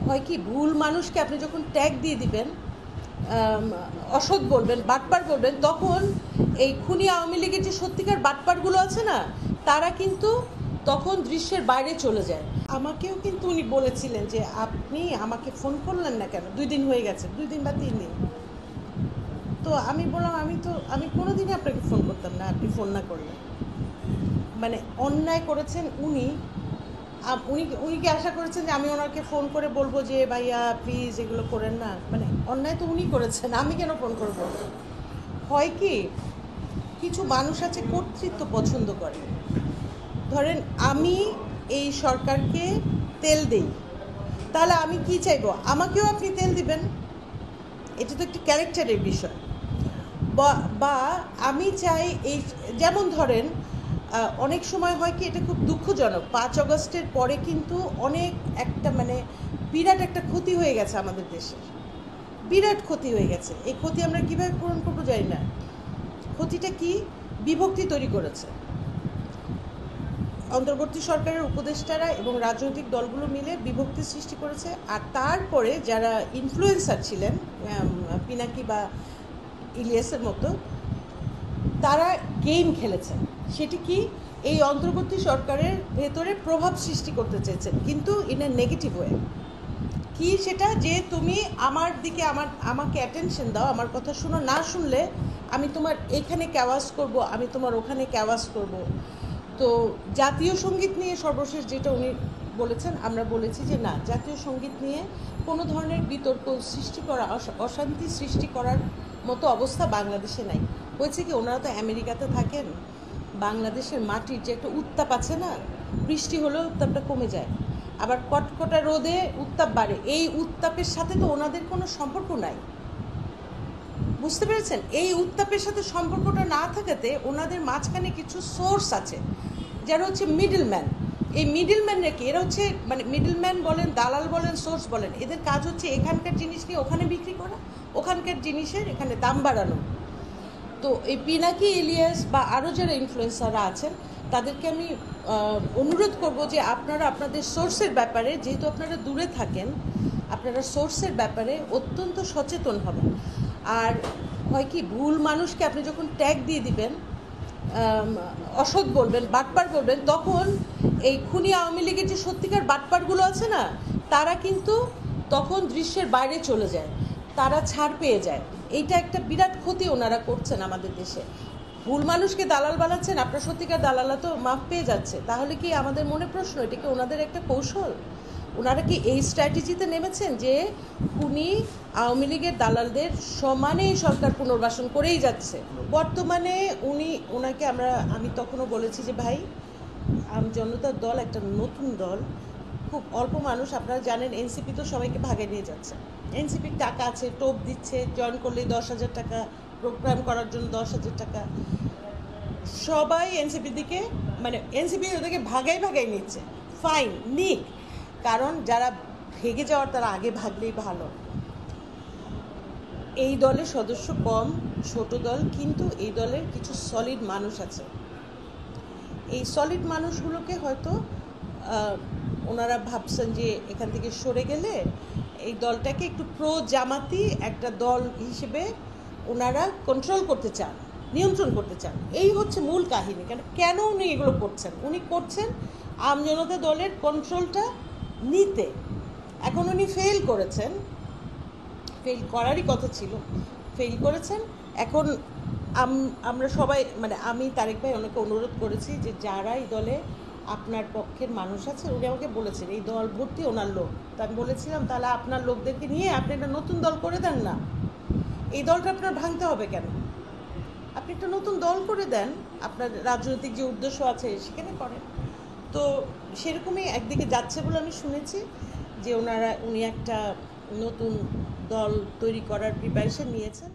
হয় কি ভুল মানুষকে আপনি যখন ট্যাগ দিয়ে দিবেন, অসৎ বলবেন, বাটপার বলবেন, তখন এই খুনি আওয়ামী লীগের যে সত্যিকার বাটপারগুলো আছে না, তারা কিন্তু তখন দৃশ্যের বাইরে চলে যায়। আমাকেও কিন্তু উনি বলেছিলেন যে আপনি আমাকে ফোন করলেন না কেন, 2 দিন হয়ে গেছে, 2 দিন বা 3 দিন। তো আমি বললাম আমি কোনোদিনই আপনাকে ফোন করতাম না আপনি ফোন না করলে। মানে অন্যায় করেছেন উনি। উনি কি আশা করেছেন যে আমি ওনাকে ফোন করে বলবো যে ভাইয়া প্লিজ এগুলো করেন না? মানে অন্যায় তো উনি করেছেন, আমি কেন ফোন করবো? হয় কি, কিছু মানুষ আছে কর্তৃত্ব পছন্দ করে। ধরেন আমি এই সরকারকে তেল দেই, তাহলে আমি কি চাইবো আমাকেও আপনি তেল দিবেন। এটা তো একটা ক্যারেক্টারের বিষয়। বা আমি চাই এই, যেমন ধরেন অনেক সময় হয় কি, এটা খুব দুঃখজনক, 5 আগস্টের পরে কিন্তু অনেক একটা বিরাট একটা ক্ষতি হয়ে গেছে আমাদের দেশের, বিরাট ক্ষতি হয়ে গেছে। এই ক্ষতি আমরা কীভাবে পূরণ করবো জানি না। ক্ষতিটা কি? বিভক্তি তৈরি করেছে অন্তর্বর্তী সরকারের উপদেষ্টারা এবং রাজনৈতিক দলগুলো মিলে, বিভক্তি সৃষ্টি করেছে। আর তারপরে যারা ইনফ্লুয়েন্সার ছিলেন, পিনাকি বা ইলিয়াসের মতো, তারা গেম খেলেছেন। সেটি কি? এই অন্তর্বর্তী সরকারের ভেতরে প্রভাব সৃষ্টি করতে চেয়েছেন, কিন্তু ইন এ নেগেটিভ ওয়ে। কি সেটা? যে তুমি আমার দিকে আমাকে অ্যাটেনশন দাও, আমার কথা শুনো, না শুনলে আমি তোমার এখানে ক্যাওয়াজ করব, আমি তোমার ওখানে ক্যাওয়াজ করব। তো জাতীয় সঙ্গীত নিয়ে সর্বশেষ যেটা উনি বলেছেন, আমরা বলেছি যে না, জাতীয় সঙ্গীত নিয়ে কোনো ধরনের বিতর্ক সৃষ্টি করা, অশান্তি সৃষ্টি করার মতো অবস্থা বাংলাদেশে নাই। হয়েছে কি, ওনারা তো আমেরিকাতে থাকেন, বাংলাদেশের মাটির যে একটা উত্তাপ আছে না, বৃষ্টি হলেও উত্তাপটা কমে যায়, আবার কটকটা রোদে উত্তাপ বাড়ে। এই উত্তাপের সাথে তো ওনাদের কোনো সম্পর্ক নাই, বুঝতে পেরেছেন? এই উত্তাপের সাথে সম্পর্কটা না থাকাতে ওনাদের মাঝখানে কিছু সোর্স আছে, যারা হচ্ছে মিডলম্যান। এই মিডলম্যানরা কি? এরা হচ্ছে মিডলম্যান বলেন, দালাল বলেন, সোর্স বলেন, এদের কাজ হচ্ছে এখানকার জিনিস নিয়ে ওখানে বিক্রি করা, ওখানকার জিনিসের এখানে দাম বাড়ানো। তো এই পিনাকি, ইলিয়াস বা আরও যারা ইনফ্লুয়েন্সাররা আছেন, তাদেরকে আমি অনুরোধ করব যে আপনারা আপনাদের সোর্সের ব্যাপারে, যেহেতু আপনারা দূরে থাকেন, আপনারা সোর্সের ব্যাপারে অত্যন্ত সচেতন হবেন। আর হয় কি, ভুল মানুষকে আপনি যখন ট্যাগ দিয়ে দিবেন, অসৎ বলবেন, বাটপার বলবেন, তখন এই খুনি আওয়ামী লীগের যে সত্যিকার বাটপারগুলো আছে না, তারা কিন্তু তখন দৃশ্যের বাইরে চলে যায়, তারা ছাড় পেয়ে যায়। এইটা একটা বিরাট ক্ষতি ওনারা করছেন আমাদের দেশে। ভুল মানুষকে দালাল বানাচ্ছেন, আপনার সত্যিকার দালালরা তো মাফ পেয়ে যাচ্ছে। তাহলে কি আমাদের মনে প্রশ্ন, এটা কি ওনাদের একটা কৌশল? ওনারা কি এই স্ট্র্যাটেজিতে নেমেছেন যে খুনি আওয়ামী লীগের দালালদের সমানে সরকার পুনর্বাসন করেই যাচ্ছে? বর্তমানে ওনাকে আমি তখনও বলেছি যে ভাই, জনতার দল একটা নতুন দল, খুব অল্প মানুষ। আপনারা জানেন এনসিপি তো সবাইকে ভাগায় নিয়ে যাচ্ছে। এনসিপির টাকা আছে, টোপ দিচ্ছে, জয়েন করলেই 10,000 টাকা, প্রোগ্রাম করার জন্য 10,000 টাকা। সবাই এনসিপির দিকে, এনসিপি ওদেরকে ভাগাই নিচ্ছে। ফাইন, নিক, কারণ যারা ভেগে যাওয়ার তারা আগে ভাগলেই ভালো। এই দলের সদস্য কম, ছোট দল, কিন্তু এই দলের কিছু সলিড মানুষ আছে। এই সলিড মানুষগুলোকে হয়তো ওনারা ভাবছেন যে এখান থেকে সরে গেলে এই দলটাকে একটু প্রো জামাতি একটা দল হিসেবে ওনারা কন্ট্রোল করতে চান, নিয়ন্ত্রণ করতে চান। এই হচ্ছে মূল কাহিনী। কেন উনি এগুলো করছেন? উনি করছেন আমজনতা দলের কন্ট্রোলটা নিতে। এখন উনি ফেল করেছেন, ফেল করারই কথা ছিল, ফেল করেছেন। এখন আমরা সবাই, আমি তারেক ভাই ওনাকে অনুরোধ করেছি যে যারা এই দলে আপনার পক্ষের মানুষ আছে, উনি আমাকে বলেছেন এই দল ভর্তি ওনার লোক। তা আমি বলেছিলাম তাহলে আপনার লোকদেরকে নিয়ে আপনি একটা নতুন দল করে দেন না, এই দলটা আপনার ভাঙতে হবে কেন? আপনি একটা নতুন দল করে দেন, আপনার রাজনৈতিক যে উদ্দেশ্য আছে সেখানে করেন। তো সেরকমই একদিকে যাচ্ছে বলে আমি শুনেছি যে উনি একটা নতুন দল তৈরি করার প্রিপারেশন নিয়েছেন।